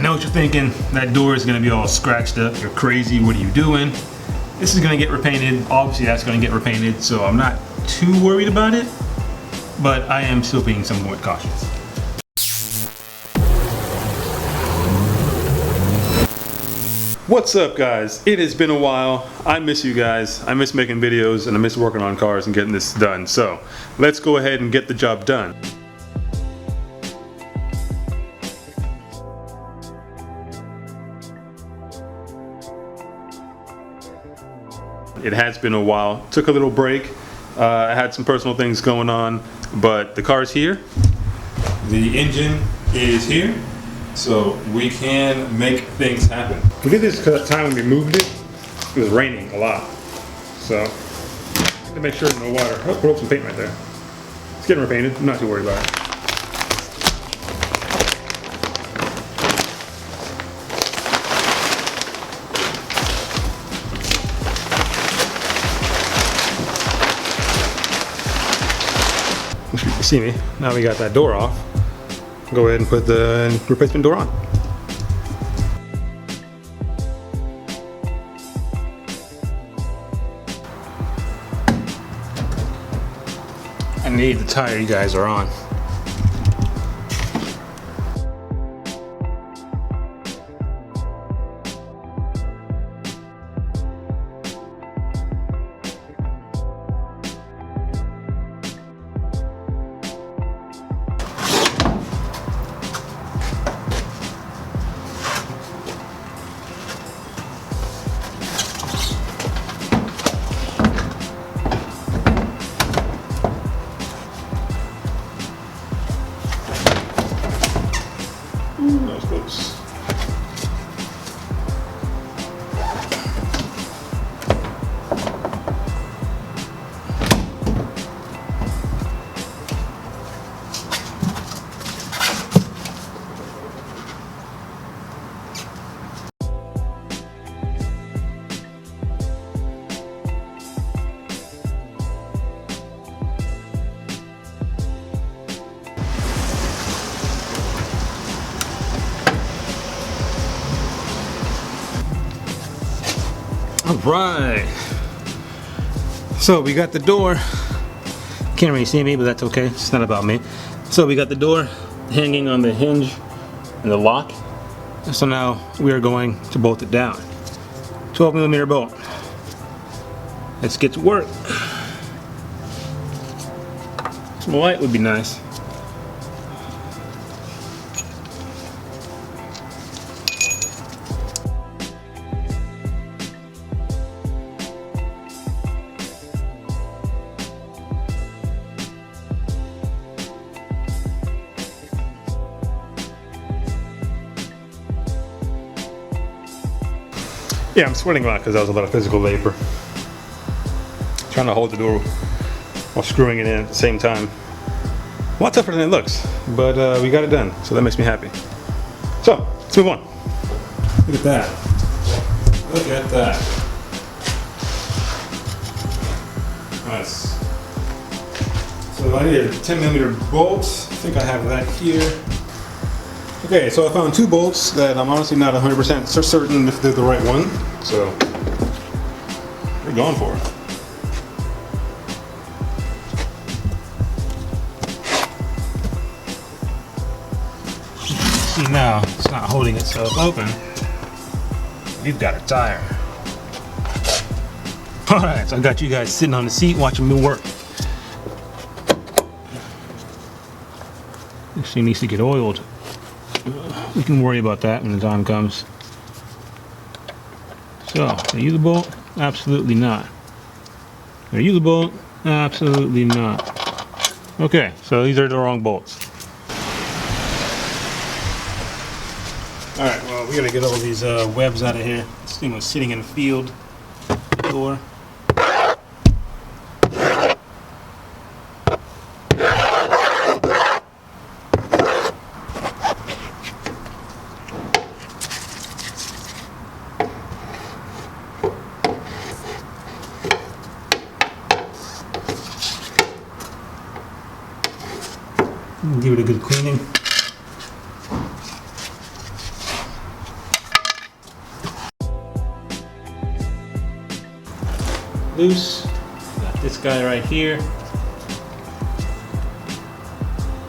know what you're thinking. That door is gonna be all scratched up. You're crazy, what are you doing? This is gonna get repainted. Obviously that's gonna get repainted, so I'm not too worried about it, but I am still being somewhat cautious. What's up, guys? It has been a while. I miss you guys. I miss making videos and I miss working on cars and getting this done. So let's go ahead and get the job done. It has been a while. Took a little break. I had some personal things going on, but the car's here. The engine is here. So we can make things happen. We did this because at the time when we moved it, it was raining a lot. So, to make sure no water. Oh, put up some paint right there. It's getting repainted. I'm not too worried about it. You can see me. Now we got that door off. Go ahead and put the replacement door on. I need the tire you guys are on. That was close. Alright, so we got the door. Can't really see me, but that's okay, it's not about me. So we got the door hanging on the hinge and the lock. So now we are going to bolt it down. 12mm bolt. Let's get to work. Some light would be nice. Yeah, I'm sweating a lot because that was a lot of physical labor. Trying to hold the door while screwing it in at the same time. A lot tougher than it looks, but we got it done, so that makes me happy. So, let's move on. Look at that. Look at that. Nice. So I need a 10mm bolt. I think I have that here. Okay, so I found two bolts that I'm honestly not 100% certain if they're the right one, so we're going for it. See now, it's not holding itself open. We've got a tire. Alright, so I got you guys sitting on the seat watching me work. This thing needs to get oiled. We can worry about that when the time comes. So, are you the bolt? Absolutely not. Are you the bolt? Absolutely not. Okay, so these are the wrong bolts. Alright, well, we gotta get all these webs out of here. This thing was sitting in a field door. Give it a good cleaning. loose. Got this guy right here.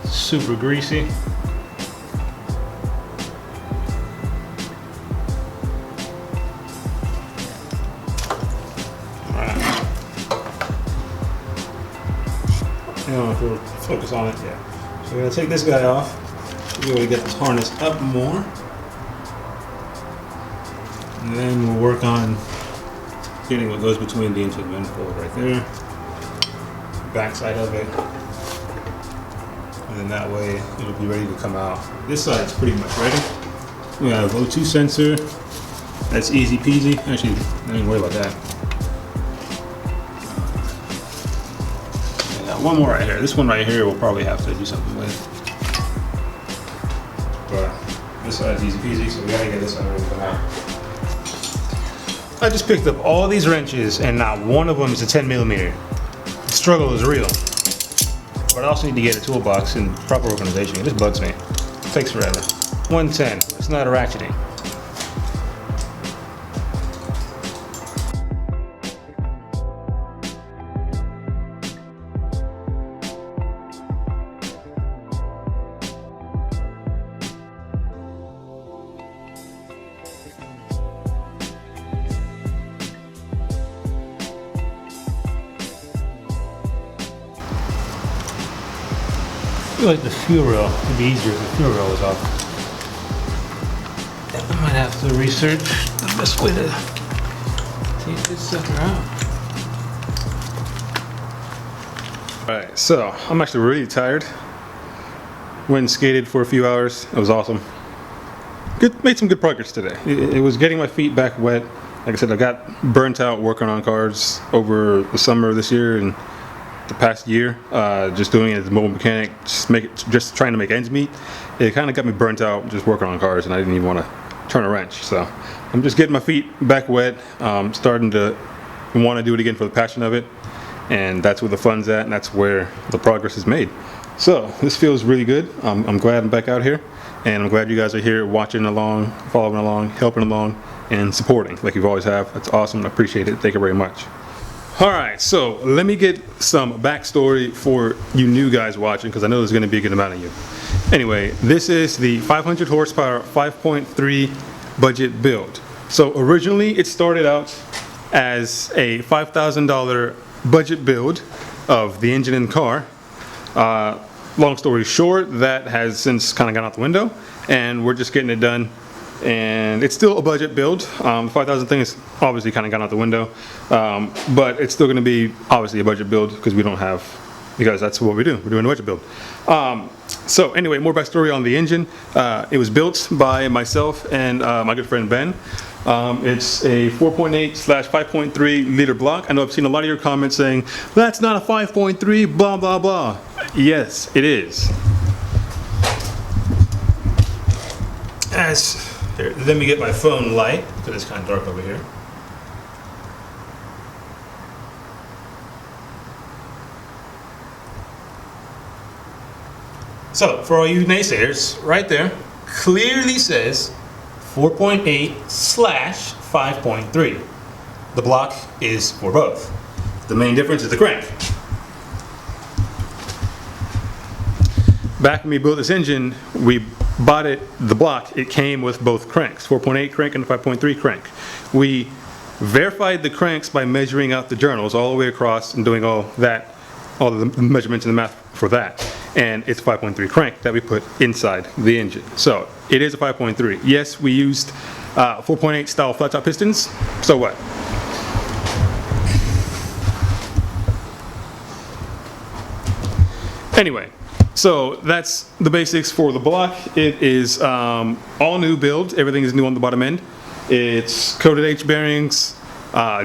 Super greasy. I don't know if we'll focus on it yet. So we're gonna take this guy off. Be able to get this harness up more. And then we'll work on getting what goes between the intake manifold right there. Back side of it. And then that way it'll be ready to come out. This side's pretty much ready. We have O2 sensor. That's easy peasy. Actually, I didn't worry about that. One more right here. This one right here we'll probably have to do something with. But this side's easy peasy, so we gotta get this one ready to come out. I just picked up all these wrenches and not one of them is a 10mm. The struggle is real. But I also need to get a toolbox and proper organization. This bugs me. It takes forever. 110. It's not a ratcheting. I feel like the fuel rail would be easier if the fuel rail was off. I might have to research the best way to take this sucker out. Alright, so I'm actually really tired. Went and skated for a few hours. It was awesome. Made some good progress today. It was getting my feet back wet. Like I said, I got burnt out working on cars over the summer of this year and the past year, just doing it as a mobile mechanic, just trying to make ends meet. It kind of got me burnt out just working on cars, and I didn't even want to turn a wrench. So I'm just getting my feet back wet, starting to want to do it again for the passion of it, and that's where the fun's at, and that's where the progress is made. So this feels really good. I'm glad I'm back out here, and I'm glad you guys are here watching along, following along, helping along, and supporting like you've always have. That's awesome. I appreciate it. Thank you very much. Alright, so let me get some backstory for you new guys watching, because I know there's going to be a good amount of you. Anyway, this is the 500 horsepower 5.3 budget build. So originally it started out as a $5,000 budget build of the engine and car. Long story short, that has since kind of gone out the window, and we're just getting it done. And it's still a budget build. The 5,000 thing is obviously kind of gone out the window, but it's still going to be obviously a budget build because that's what we do. We're doing a budget build. So anyway, more backstory on the engine. It was built by myself and my good friend Ben. It's a 4.8/5.3 liter block. I know I've seen a lot of your comments saying that's not a 5.3 blah blah blah. Yes, it is. Here, let me get my phone light, because it's kind of dark over here. So, for all you naysayers, right there, clearly says 4.8/5.3. The block is for both. The main difference is the crank. Back when we built this engine, we bought the block, it came with both cranks, 4.8 crank and the 5.3 crank. We verified the cranks by measuring out the journals all the way across and doing all the measurements and the math for that. And it's 5.3 crank that we put inside the engine. So it is a 5.3. Yes, we used 4.8 style flat top pistons. So what? Anyway. So that's the basics for the block. It is all new build. Everything is new on the bottom end. It's coated H bearings,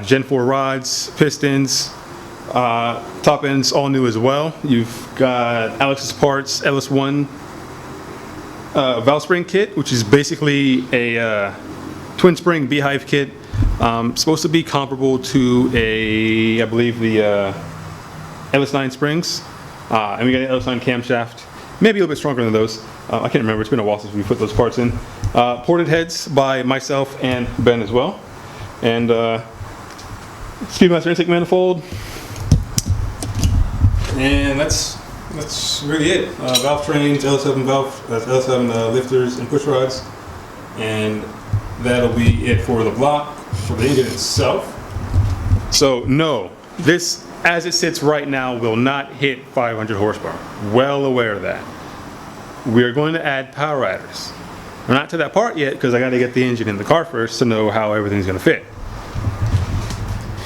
Gen 4 rods, pistons, top ends all new as well. You've got Alex's Parts LS1 valve spring kit, which is basically a twin spring beehive kit. Supposed to be comparable to I believe the LS9 springs. And we got an LS9 camshaft, maybe a little bit stronger than those. I can't remember, it's been a while since we put those parts in. Ported heads by myself and Ben as well. And Speedmaster intake manifold, and that's really it. Valve trains, L7 valve, L7 lifters and push rods, and that'll be it for the block. For the engine itself. So no, this as it sits right now will not hit 500 horsepower. Well aware of that. We are going to add power adders. We're not to that part yet because I got to get the engine in the car first to know how everything's going to fit.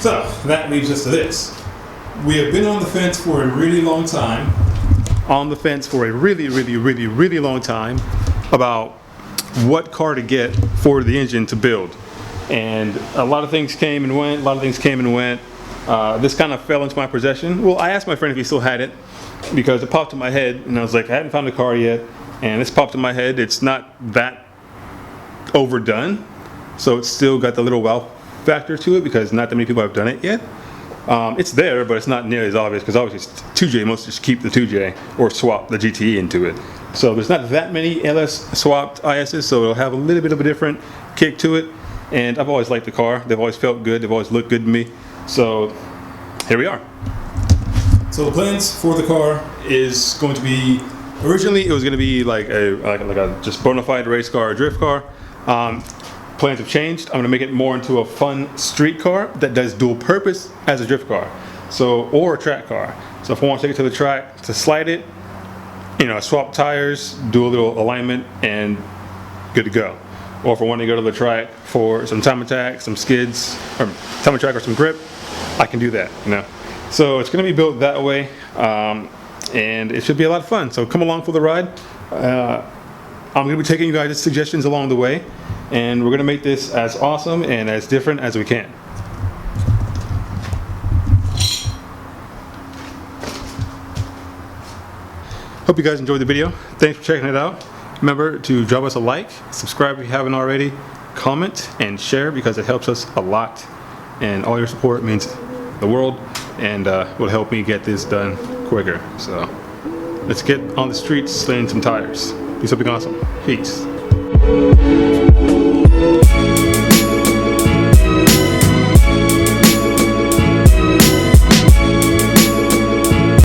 So that leads us to this. We have been on the fence for a really long time. On the fence for a really long time about what car to get for the engine to build. And a lot of things came and went, This kind of fell into my possession. Well, I asked my friend if he still had it because it popped in my head and I was like, I haven't found a car yet. And this popped in my head. It's not that overdone. So it's still got the little wow factor to it because not that many people have done it yet. It's there, but it's not nearly as obvious because obviously it's 2J. Most just keep the 2J or swap the GTE into it. So there's not that many LS swapped ISs, so it'll have a little bit of a different kick to it. And I've always liked the car. They've always felt good. They've always looked good to me. So here we are. So the plans for the car is going to be, originally it was going to be like a just bona fide race car or drift car. Plans have changed. I'm going to make it more into a fun street car that does dual purpose as a drift car. So, or a track car. So if I want to take it to the track to slide it, you know, swap tires, do a little alignment and good to go. Or if I want to go to the track for some time attack, some skids, or time attack or some grip, I can do that, you know. So it's going to be built that way, and it should be a lot of fun. So come along for the ride. I'm going to be taking you guys' suggestions along the way, and we're going to make this as awesome and as different as we can. Hope you guys enjoyed the video. Thanks for checking it out. Remember to drop us a like, subscribe if you haven't already, comment and share because it helps us a lot, and all your support means the world and will help me get this done quicker. So let's get on the streets slaying some tires. Do something awesome. Peace.